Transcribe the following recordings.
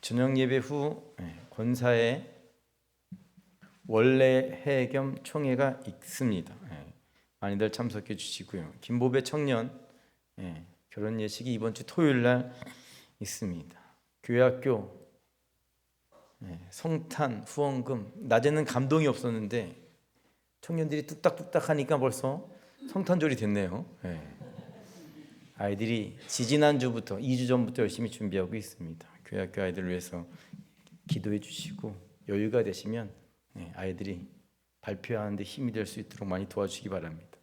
저녁 예배 후 권사의 원래 회 겸 총회가 있습니다. 많이들 참석해 주시고요. 김보배 청년 결혼 예식이 이번 주 토요일 날 있습니다. 교회학교 성탄 후원금, 낮에는 감동이 없었는데 청년들이 뚝딱뚝딱 하니까 벌써 성탄절이 됐네요. 아이들이 지지난주부터 2주 전부터 열심히 준비하고 있습니다. 교회학교 아이들을 위해서 기도해 주시고 여유가 되시면 아이들이 발표하는데 힘이 될 수 있도록 많이 도와주시기 바랍니다.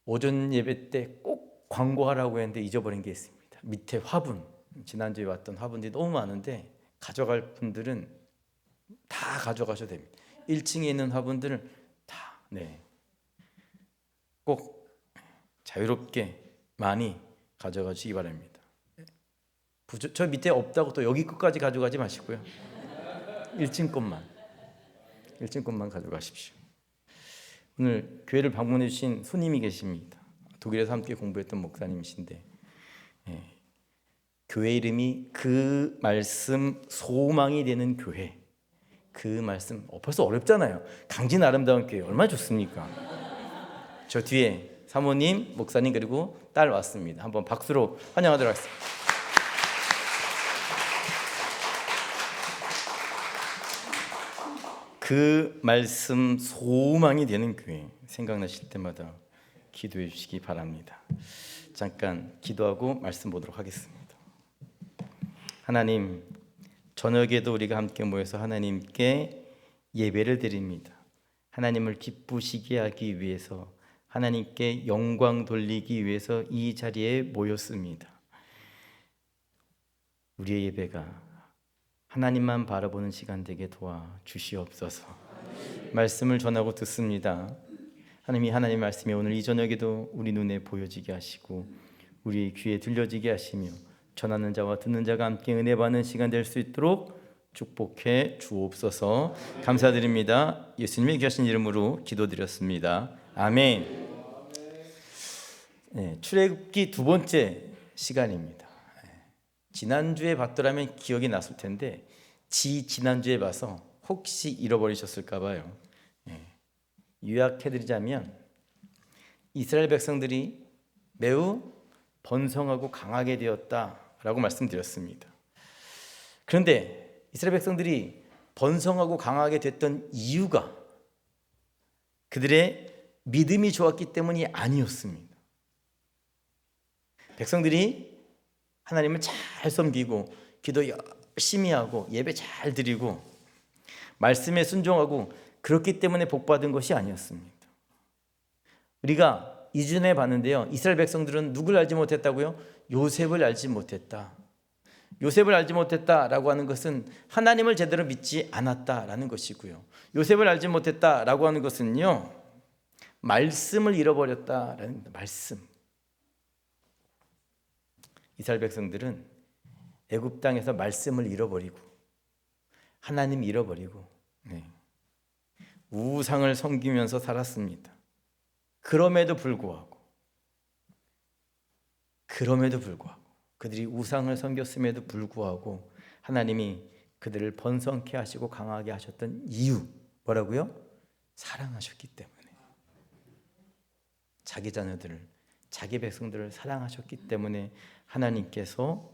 오전 예배 때 꼭 광고하라고 했는데 잊어버린 게 있습니다. 밑에 화분, 지난주에 왔던 화분들이 너무 많은데 가져갈 분들은 다 가져가셔도 됩니다. 1층에 있는 화분들을 다 꼭 자유롭게 많이 가져가 주시기 바랍니다. 저 밑에 없다고 또 여기 끝까지 가져가지 마시고요. 1층 것만 가져가십시오. 오늘 교회를 방문해 주신 손님이 계십니다. 독일에서 함께 공부했던 목사님이신데 교회 이름이 그 말씀 소망이 되는 교회. 그 말씀 벌써 어렵잖아요. 강진 아름다운 교회 얼마나 좋습니까? 저 뒤에 사모님, 목사님 그리고 딸 왔습니다. 한번 박수로 환영하도록 하겠습니다. 그 말씀 소망이 되는 교회 생각나실 때마다 기도해 주시기 바랍니다. 잠깐 기도하고 말씀 보도록 하겠습니다. 하나님, 저녁에도 우리가 함께 모여서 하나님께 예배를 드립니다. 하나님을 기쁘시게 하기 위해서, 하나님께 영광 돌리기 위해서 이 자리에 모였습니다. 우리의 예배가 하나님만 바라보는 시간 되게 도와 주시옵소서. 말씀을 전하고 듣습니다. 하나님의 말씀이 오늘 이 저녁에도 우리 눈에 보여지게 하시고 우리 귀에 들려지게 하시며 전하는 자와 듣는 자가 함께 은혜 받는 시간 될 수 있도록 축복해 주옵소서. 감사드립니다. 예수님의 귀하신 이름으로 기도드렸습니다. 아멘. 출애굽기 두 번째 시간입니다. 지난주에 봤더라면 기억이 났을 텐데 지난주에 봐서 혹시 잃어버리셨을까 봐요. 요약해드리자면 이스라엘 백성들이 매우 번성하고 강하게 되었다라고 말씀드렸습니다. 그런데 이스라엘 백성들이 번성하고 강하게 됐던 이유가 그들의 믿음이 좋았기 때문이 아니었습니다. 백성들이 하나님을 잘 섬기고 기도 열심히 하고 예배 잘 드리고 말씀에 순종하고 그렇기 때문에 복받은 것이 아니었습니다. 우리가 이전에 봤는데요, 이스라엘 백성들은 누굴 알지 못했다고요? 요셉을 알지 못했다. 요셉을 알지 못했다라고 하는 것은 하나님을 제대로 믿지 않았다라는 것이고요. 요셉을 알지 못했다라고 하는 것은요, 말씀을 잃어버렸다라는 말씀. 이스라엘 백성들은 애굽 땅에서 말씀을 잃어버리고 하나님 잃어버리고 우상을 섬기면서 살았습니다. 그럼에도 불구하고 그들이 우상을 섬겼음에도 불구하고 하나님이 그들을 번성케 하시고 강하게 하셨던 이유 뭐라고요? 사랑하셨기 때문에. 자기 자녀들을, 자기 백성들을 사랑하셨기 때문에 하나님께서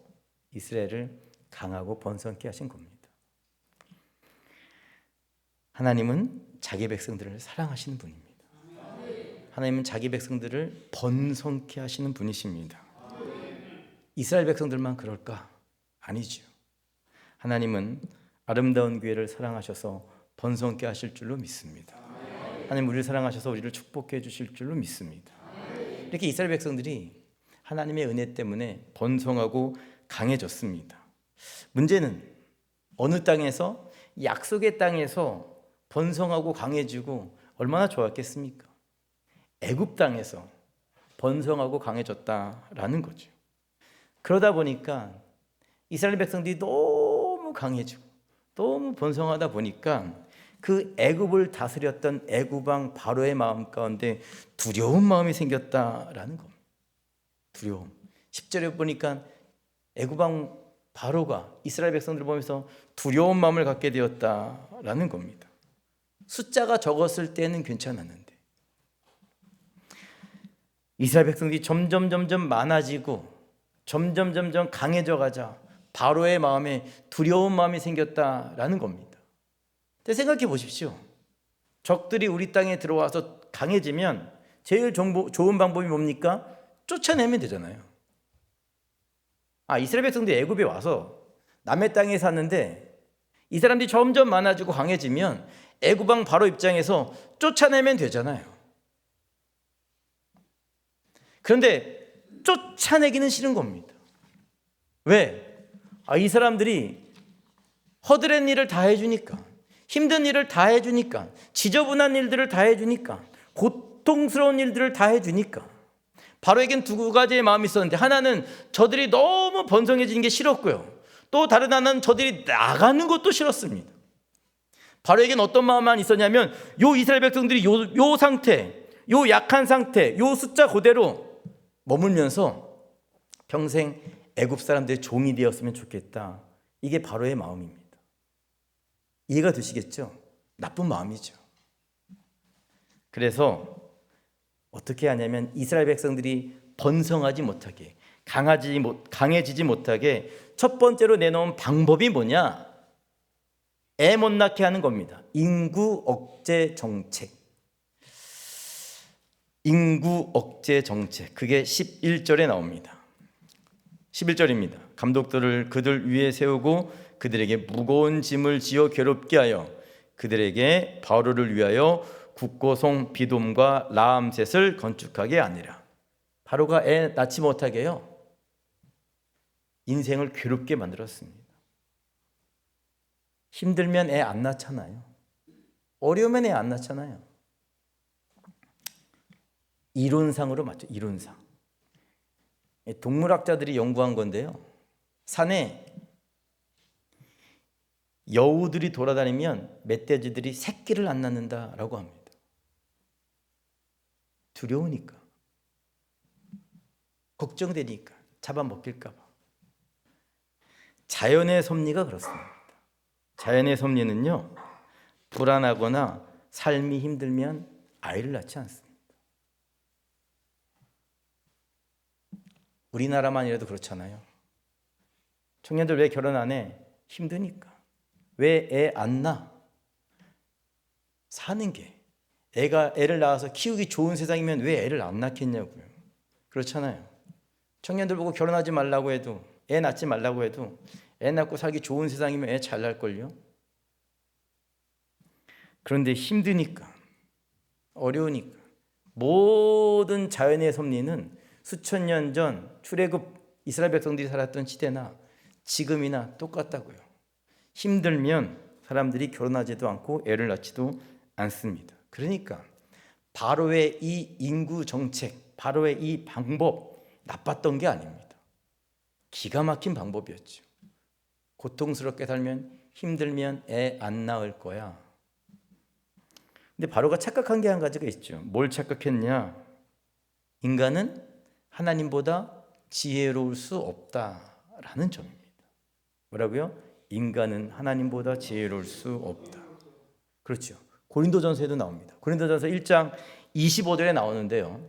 이스라엘을 강하고 번성케 하신 겁니다. 하나님은 자기 백성들을 사랑하시는 분입니다. 하나님은 자기 백성들을 번성케 하시는 분이십니다. 이스라엘 백성들만 그럴까? 아니죠. 하나님은 아름다운 교회를 사랑하셔서 번성케 하실 줄로 믿습니다. 하나님 우리를 사랑하셔서 우리를 축복해 주실 줄로 믿습니다. 이렇게 이스라엘 백성들이 하나님의 은혜 때문에 번성하고 강해졌습니다. 문제는 어느 땅에서, 약속의 땅에서 번성하고 강해지고 얼마나 좋았겠습니까? 애굽 땅에서 번성하고 강해졌다라는 거죠. 그러다 보니까 이스라엘 백성들이 너무 강해지고 너무 번성하다 보니까 그 애굽을 다스렸던 애굽 왕 바로의 마음 가운데 두려운 마음이 생겼다라는 겁니다. 두려움. 10절에 보니까 애굽 왕 바로가 이스라엘 백성들을 보면서 두려운 마음을 갖게 되었다라는 겁니다. 숫자가 적었을 때는 괜찮았는데 이스라엘 백성들이 점점 많아지고 점점 강해져 가자 바로의 마음에 두려운 마음이 생겼다라는 겁니다. 근데 생각해 보십시오. 적들이 우리 땅에 들어와서 강해지면 제일 좋은 방법이 뭡니까? 쫓아내면 되잖아요. 이스라엘 백성들이 애굽에 와서 남의 땅에 샀는데 이 사람들이 점점 많아지고 강해지면 애굽 왕 바로 입장에서 쫓아내면 되잖아요. 그런데 쫓아내기는 싫은 겁니다. 왜? 이 사람들이 허드렛 일을 다 해주니까, 힘든 일을 다 해주니까, 지저분한 일들을 다 해주니까, 고통스러운 일들을 다 해주니까 바로에겐 두 가지의 마음이 있었는데, 하나는 저들이 너무 번성해지는 게 싫었고요, 또 다른 하나는 저들이 나가는 것도 싫었습니다. 바로에겐 어떤 마음만 있었냐면 요 이스라엘 백성들이 요 상태, 요 약한 상태, 요 숫자 그대로 머물면서 평생 애굽 사람들의 종이 되었으면 좋겠다. 이게 바로의 마음입니다. 이해가 되시겠죠? 나쁜 마음이죠. 그래서 어떻게 하냐면 이스라엘 백성들이 번성하지 못하게, 강해지지 못하게 첫 번째로 내놓은 방법이 뭐냐? 애 못 낳게 하는 겁니다. 인구 억제 정책. 인구 억제 정책. 그게 11절에 나옵니다. 11절입니다. 감독들을 그들 위에 세우고 그들에게 무거운 짐을 지어 괴롭게 하여 그들에게 바로를 위하여 국고송 비돔과 라암셋을 건축하게 하니라. 바로가 애 낳지 못하게요, 인생을 괴롭게 만들었습니다. 힘들면 애 안 낳잖아요. 어려우면 애 안 낳잖아요. 이론상으로 맞죠. 이론상. 동물학자들이 연구한 건데요, 산에 여우들이 돌아다니면 멧돼지들이 새끼를 안 낳는다라고 합니다. 두려우니까, 걱정되니까, 잡아먹힐까 봐. 자연의 섭리가 그렇습니다. 자연의 섭리는요, 불안하거나 삶이 힘들면 아이를 낳지 않습니다. 우리나라만이라도 그렇잖아요. 청년들 왜 결혼 안 해? 힘드니까. 왜 애 안 낳아? 사는 게, 애를 낳아서 키우기 좋은 세상이면 왜 애를 안 낳겠냐고요. 그렇잖아요. 청년들 보고 결혼하지 말라고 해도, 애 낳지 말라고 해도 애 낳고 살기 좋은 세상이면 애 잘 낳을걸요. 그런데 힘드니까, 어려우니까, 모든 자연의 섭리는 수천 년 전 출애굽 이스라엘 백성들이 살았던 시대나 지금이나 똑같다고요. 힘들면 사람들이 결혼하지도 않고 애를 낳지도 않습니다. 그러니까 바로의 이 인구 정책, 바로의 이 방법 나빴던 게 아닙니다. 기가 막힌 방법이었죠. 고통스럽게 살면, 힘들면 애 안 낳을 거야. 근데 바로가 착각한 게 한 가지가 있죠. 뭘 착각했냐? 인간은 하나님보다 지혜로울 수 없다라는 점입니다. 뭐라고요? 인간은 하나님보다 지혜로울 수 없다. 그렇죠. 고린도전서에도 나옵니다. 고린도전서 1장 25절에 나오는데요.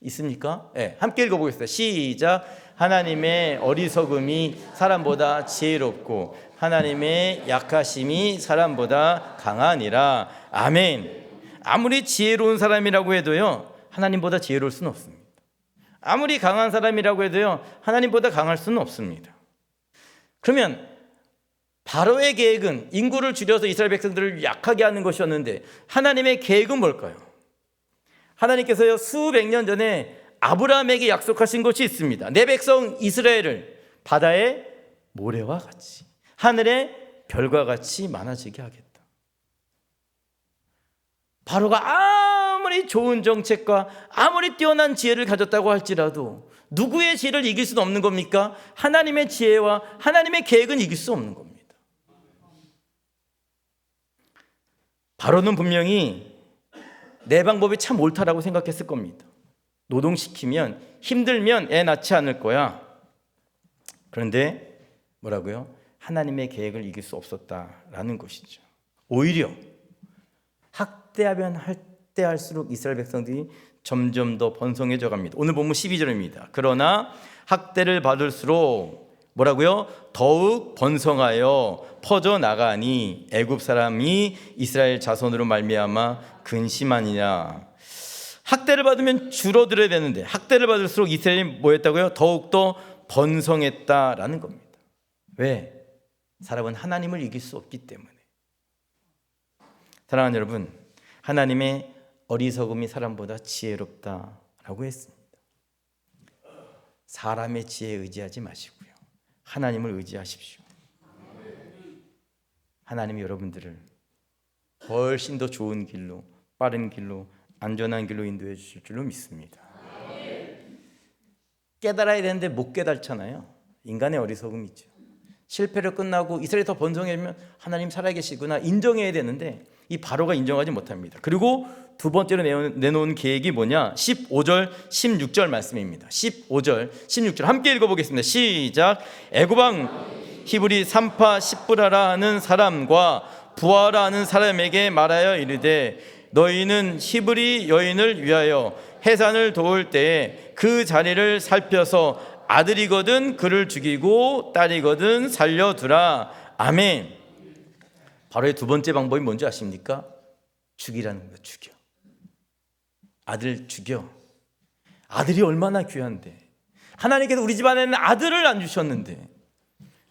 있습니까? 네, 함께 읽어보겠습니다. 시작. 하나님의 어리석음이 사람보다 지혜롭고 하나님의 약하심이 사람보다 강하니라. 아멘. 아무리 지혜로운 사람이라고 해도요, 하나님보다 지혜로울 수는 없습니다. 아무리 강한 사람이라고 해도요, 하나님보다 강할 수는 없습니다. 그러면 바로의 계획은 인구를 줄여서 이스라엘 백성들을 약하게 하는 것이었는데, 하나님의 계획은 뭘까요? 하나님께서요, 수백 년 전에 아브라함에게 약속하신 것이 있습니다. 내 백성 이스라엘을 바다의 모래와 같이, 하늘의 별과 같이 많아지게 하겠다. 바로가 아무리 좋은 정책과 아무리 뛰어난 지혜를 가졌다고 할지라도 누구의 지혜를 이길 수는 없는 겁니까? 하나님의 지혜와 하나님의 계획은 이길 수 없는 겁니다. 바로는 분명히 내 방법이 참 옳다라고 생각했을 겁니다. 노동시키면, 힘들면 애 낳지 않을 거야. 그런데 뭐라고요? 하나님의 계획을 이길 수 없었다라는 것이죠. 오히려 학대하면 학대할수록 이스라엘 백성들이 점점 더 번성해져 갑니다. 오늘 본문 12절입니다. 그러나 학대를 받을수록 뭐라고요? 더욱 번성하여 퍼져나가니 애굽 사람이 이스라엘 자손으로 말미암아 근심하니라. 학대를 받으면 줄어들어야 되는데 학대를 받을수록 이스라엘이 뭐였다고요? 더욱더 번성했다라는 겁니다. 왜? 사람은 하나님을 이길 수 없기 때문에. 사랑하는 여러분, 하나님의 어리석음이 사람보다 지혜롭다라고 했습니다. 사람의 지혜에 의지하지 마시고요, 하나님을 의지하십시오. 하나님이 여러분들을 훨씬 더 좋은 길로, 빠른 길로, 안전한 길로 인도해 주실 줄로 믿습니다. 깨달아야 되는데 못 깨달잖아요. 인간의 어리석음이죠. 실패로 끝나고 이스라엘이 더 번성하면 하나님 살아계시구나 인정해야 되는데 이 바로가 인정하지 못합니다. 그리고 두 번째로 내놓은 계획이 뭐냐? 15절 16절 말씀입니다. 15절 16절 함께 읽어보겠습니다. 시작. 애굽왕 히브리 삼파 십브라라 하는 사람과 부하라 하는 사람에게 말하여 이르되 너희는 히브리 여인을 위하여 해산을 도울 때에 그 자리를 살펴서 아들이거든 그를 죽이고 딸이거든 살려두라. 아멘. 바로의 두 번째 방법이 뭔지 아십니까? 죽이라는 거예요. 죽여. 아들 죽여. 아들이 얼마나 귀한데, 하나님께서 우리 집안에는 아들을 안 주셨는데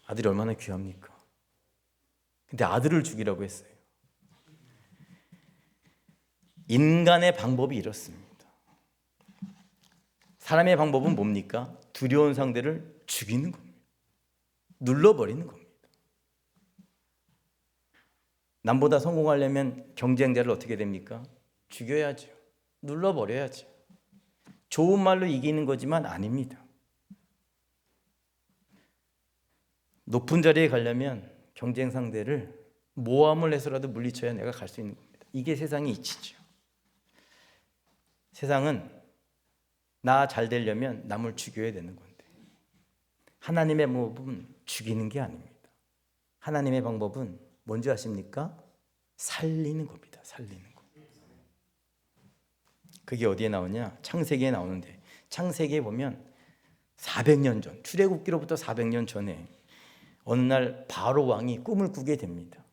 아들이 얼마나 귀합니까? 근데 아들을 죽이라고 했어요. 인간의 방법이 이렇습니다. 사람의 방법은 뭡니까? 두려운 상대를 죽이는 겁니다. 눌러버리는 겁니다. 남보다 성공하려면 경쟁자를 어떻게 됩니까? 죽여야죠. 눌러버려야죠. 좋은 말로 이기는 거지만 아닙니다. 높은 자리에 가려면 경쟁 상대를 모함을 해서라도 물리쳐야 내가 갈 수 있는 겁니다. 이게 세상의 이치죠. 세상은 나 잘 되려면 남을 죽여야 되는 건데, 하나님의 방법은 죽이는 게 아닙니다. 하나님의 방법은 뭔지 아십니까? 살리는 겁니다. 살리는 거. 그게 어디에 나오냐? 창세기에 나오는데, 창세기에 보면 400년 전, 출애굽기로부터 400년 전에 어느 날 바로 왕이 꿈을 꾸게 됩니다.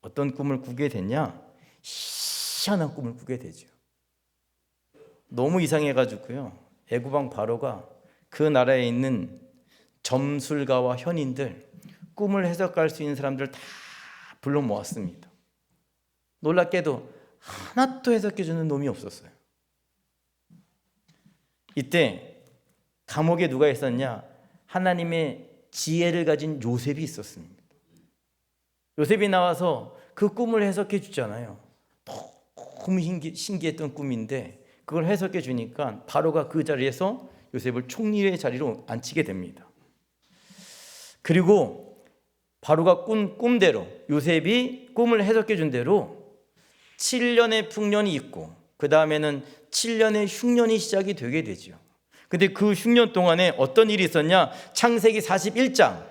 어떤 꿈을 꾸게 됐냐? 희한한 꿈을 꾸게 되죠. 너무 이상해가지고요, 애굽 왕 바로가 그 나라에 있는 점술가와 현인들, 꿈을 해석할 수 있는 사람들 다 불러 모았습니다. 놀랍게도 하나도 해석해주는 놈이 없었어요. 이때 감옥에 누가 있었냐? 하나님의 지혜를 가진 요셉이 있었습니다. 요셉이 나와서 그 꿈을 해석해 주잖아요. 너무 신기했던 꿈인데 그걸 해석해 주니까 바로가 그 자리에서 요셉을 총리의 자리로 앉히게 됩니다. 그리고 바로가 꾼 꿈대로, 요셉이 꿈을 해석해 준 대로 7년의 풍년이 있고 그 다음에는 7년의 흉년이 시작이 되게 되죠. 근데 그 흉년 동안에 어떤 일이 있었냐? 창세기 41장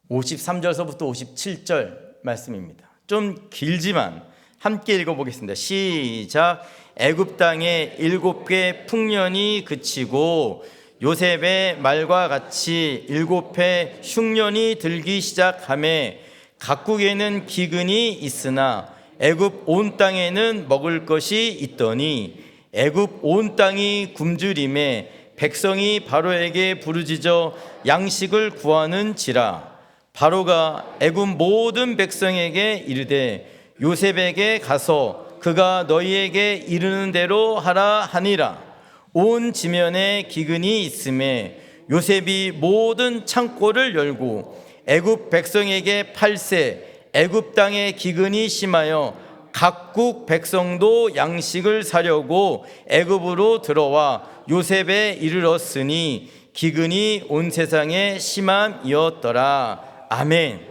53절서부터 57절 말씀입니다. 좀 길지만 함께 읽어보겠습니다. 시작. 애굽 땅에 7개 풍년이 그치고 요셉의 말과 같이 7해 흉년이 들기 시작하매 각국에는 기근이 있으나 애굽 온 땅에는 먹을 것이 있더니 애굽 온 땅이 굶주림에 백성이 바로에게 부르짖어 양식을 구하는지라. 바로가 애굽 모든 백성에게 이르되 요셉에게 가서 그가 너희에게 이르는 대로 하라 하니라. 온 지면에 기근이 있음에 요셉이 모든 창고를 열고 애굽 백성에게 팔세 애굽 땅에 기근이 심하여 각국 백성도 양식을 사려고 애굽으로 들어와 요셉에 이르렀으니 기근이 온 세상에 심함이었더라. 아멘.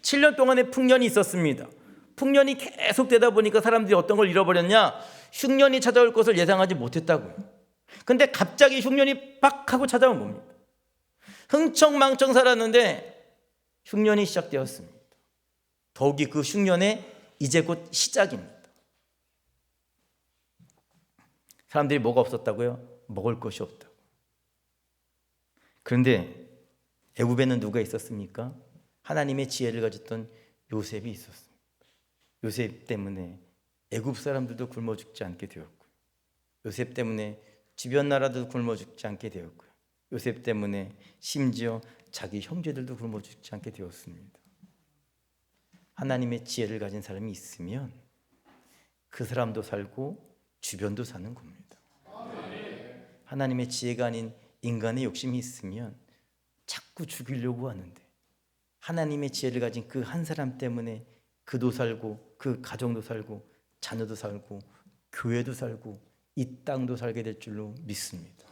7년 동안의 풍년이 있었습니다. 풍년이 계속 되다 보니까 사람들이 어떤 걸 잃어버렸냐? 흉년이 찾아올 것을 예상하지 못했다고요. 근데 갑자기 흉년이 빡 하고 찾아온 겁니다. 흥청망청 살았는데 흉년이 시작되었습니다. 더욱이 그 흉년에 이제 곧 시작입니다. 사람들이 뭐가 없었다고요? 먹을 것이 없다고. 그런데 애굽에는 누가 있었습니까? 하나님의 지혜를 가졌던 요셉이 있었습니다. 요셉 때문에 애굽 사람들도 굶어 죽지 않게 되었고요. 요셉 때문에 주변 나라도 굶어 죽지 않게 되었고요. 요셉 때문에 심지어 자기 형제들도 굶어 죽지 않게 되었습니다. 하나님의 지혜를 가진 사람이 있으면 그 사람도 살고 주변도 사는 겁니다. 하나님의 지혜가 아닌 인간의 욕심이 있으면 자꾸 죽이려고 하는데, 하나님의 지혜를 가진 그 한 사람 때문에 그도 살고 그 가정도 살고 자녀도 살고 교회도 살고 이 땅도 살게 될 줄로 믿습니다.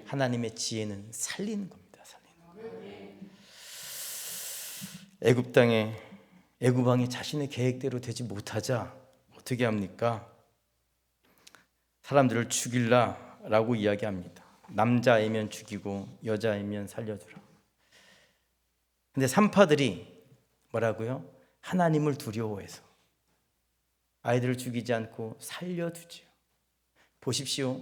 하나님의 지혜는 살리는 겁니다. 살리는. 애굽 땅에 애굽 왕이 자신의 계획대로 되지 못하자 어떻게 합니까? 사람들을 죽일라라고 이야기합니다. 남자이면 죽이고 여자이면 살려주라. 근데 산파들이 뭐라고요? 하나님을 두려워해서 아이들을 죽이지 않고 살려두지요. 보십시오.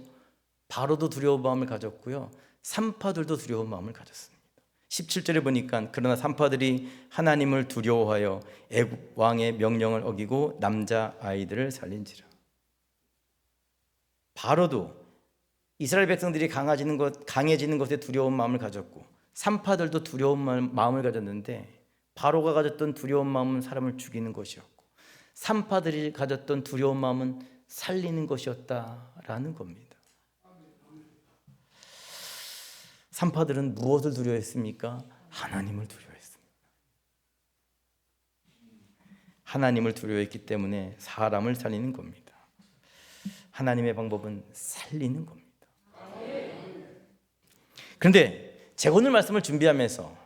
바로도 두려운 마음을 가졌고요, 산파들도 두려운 마음을 가졌습니다. 17절에 보니까 그러나 산파들이 하나님을 두려워하여 애굽 왕의 명령을 어기고 남자 아이들을 살린지라. 바로도 이스라엘 백성들이 강해지는 것에 두려운 마음을 가졌고 산파들도 두려운 마음을 가졌는데, 바로가 가졌던 두려운 마음은 사람을 죽이는 것이었고 산파들이 가졌던 두려운 마음은 살리는 것이었다라는 겁니다. 산파들은 무엇을 두려워했습니까? 하나님을 두려워했습니다. 하나님을 두려워했기 때문에 사람을 살리는 겁니다. 하나님의 방법은 살리는 겁니다. 그런데 제가 오늘 말씀을 준비하면서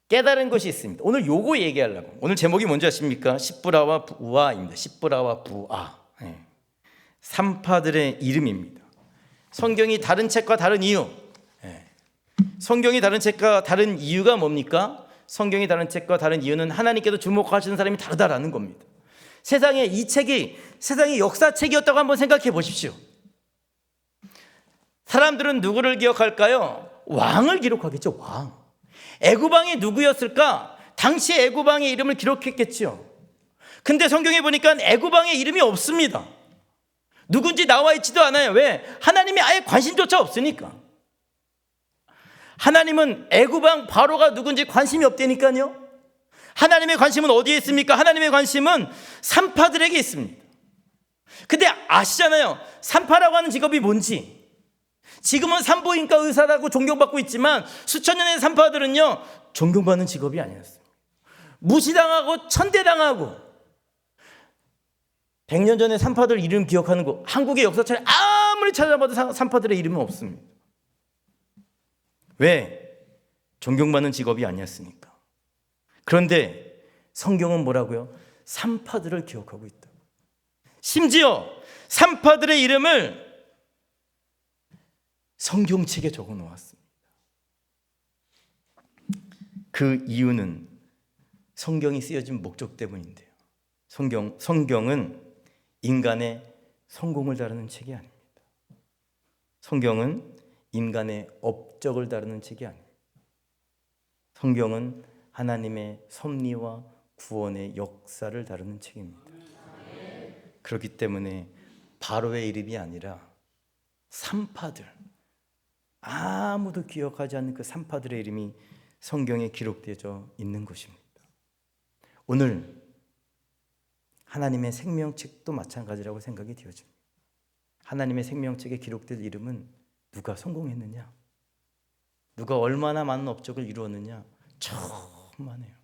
깨달은 것이 있습니다. 오늘 요거 얘기하려고. 오늘 제목이 뭔지 아십니까? 십브라와 부아입니다. 십브라와 부아. 산파들의 이름입니다. 성경이 다른 책과 다른 이유. 성경이 다른 책과 다른 이유가 뭡니까? 성경이 다른 책과 다른 이유는 하나님께서 주목하시는 사람이 다르다라는 겁니다. 세상에 이 책이 세상의 역사책이었다고 한번 생각해 보십시오. 사람들은 누구를 기억할까요? 왕을 기록하겠죠. 왕. 애굽왕이 누구였을까? 당시 애굽왕의 이름을 기록했겠죠. 근데 성경에 보니까 애굽왕의 이름이 없습니다. 누군지 나와 있지도 않아요. 왜? 하나님이 아예 관심조차 없으니까. 하나님은 애굽왕 바로가 누군지 관심이 없다니까요. 하나님의 관심은 어디에 있습니까? 하나님의 관심은 산파들에게 있습니다. 근데 아시잖아요. 산파라고 하는 직업이 뭔지. 지금은 산부인과 의사라고 존경받고 있지만 수천 년의 산파들은요, 존경받는 직업이 아니었어요. 무시당하고 천대당하고. 100년 전에 산파들 이름 기억하는 거 한국의 역사책에 아무리 찾아봐도 산파들의 이름은 없습니다. 왜? 존경받는 직업이 아니었으니까. 그런데 성경은 뭐라고요? 산파들을 기억하고 있다. 심지어 산파들의 이름을 성경책에 적어 놓았습니다. 그 이유는 성경이 쓰여진 목적 때문인데요. 성경은 인간의 성공을 다루는 책이 아닙니다. 성경은 인간의 업적을 다루는 책이 아닙니다. 성경은 하나님의 섭리와 구원의 역사를 다루는 책입니다. 그렇기 때문에 바로의 이름이 아니라 산파들, 아무도 기억하지 않는 그 산파들의 이름이 성경에 기록되어 있는 것입니다. 오늘 하나님의 생명책도 마찬가지라고 생각이 되어집니다. 하나님의 생명책에 기록된 이름은 누가 성공했느냐, 누가 얼마나 많은 업적을 이루었느냐, 저만 해요.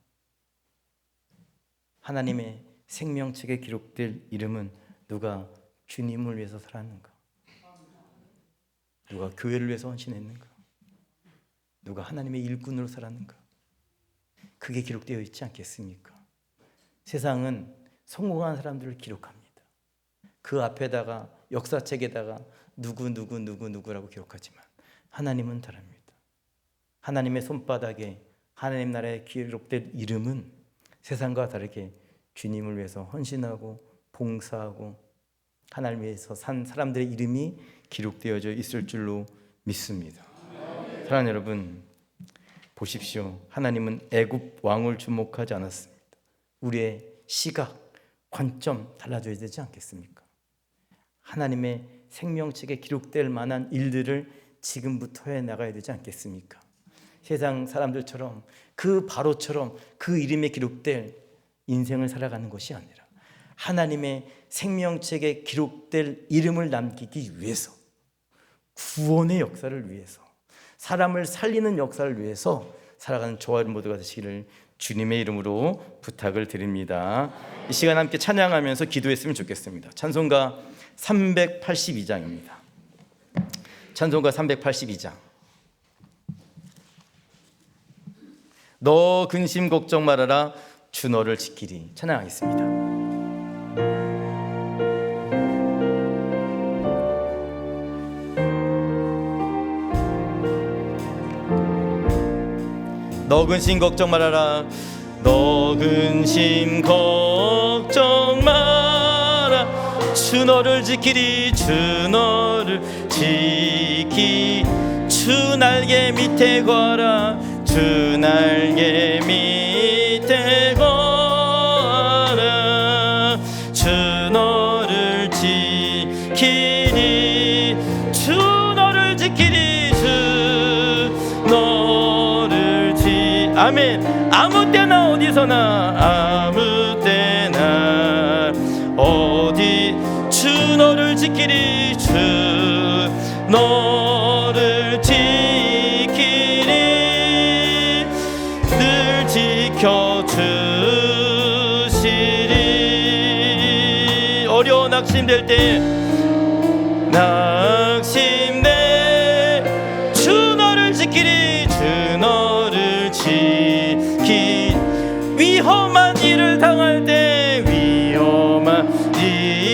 하나님의 생명책에 기록될 이름은 누가 주님을 위해서 살았는가, 누가 교회를 위해서 헌신했는가, 누가 하나님의 일꾼으로 살았는가, 그게 기록되어 있지 않겠습니까? 세상은 성공한 사람들을 기록합니다. 그 앞에다가 역사책에다가 누구라고 기록하지만 하나님은 다릅니다. 하나님의 손바닥에 하나님 나라에 기록된 이름은 세상과 다르게 주님을 위해서 헌신하고 봉사하고 하나님을 위해서 산 사람들의 이름이 기록되어져 있을 줄로 믿습니다. 사랑하는 여러분, 보십시오. 하나님은 애굽 왕을 주목하지 않았습니다. 우리의 시각, 관점 달라져야 되지 않겠습니까? 하나님의 생명책에 기록될 만한 일들을 지금부터 해나가야 되지 않겠습니까? 세상 사람들처럼 그 바로처럼 그 이름에 기록될 인생을 살아가는 것이 아니라 하나님의 생명책에 기록될 이름을 남기기 위해서, 구원의 역사를 위해서, 사람을 살리는 역사를 위해서 살아가는 저와 여러분 모두가 되시기를 주님의 이름으로 부탁을 드립니다. 이 시간 함께 찬양하면서 기도했으면 좋겠습니다. 찬송가 382장입니다. 찬송가 382장. 너 근심 걱정 말아라, 주 너를 지키리. 찬양하겠습니다. 너 근심 걱정 말아라, 너 근심 걱정 마라, 주 너를 지키리, 주 너를 지키. 주 날개 밑에 거라, 주 날개 밑에 거라, 주 너를 지키리, 주 너를 지키리, 주 너를 아멘. 아무 때나 어디서나, 아무 때나 어디 주 너를 지키리, 주 너를 지키리, 늘 지켜주시리. 어려워 낙심될 때, 낙심돼 주 너를 지키리, 주 너를 지키. 위험한 일을 당할 때, 위험한 일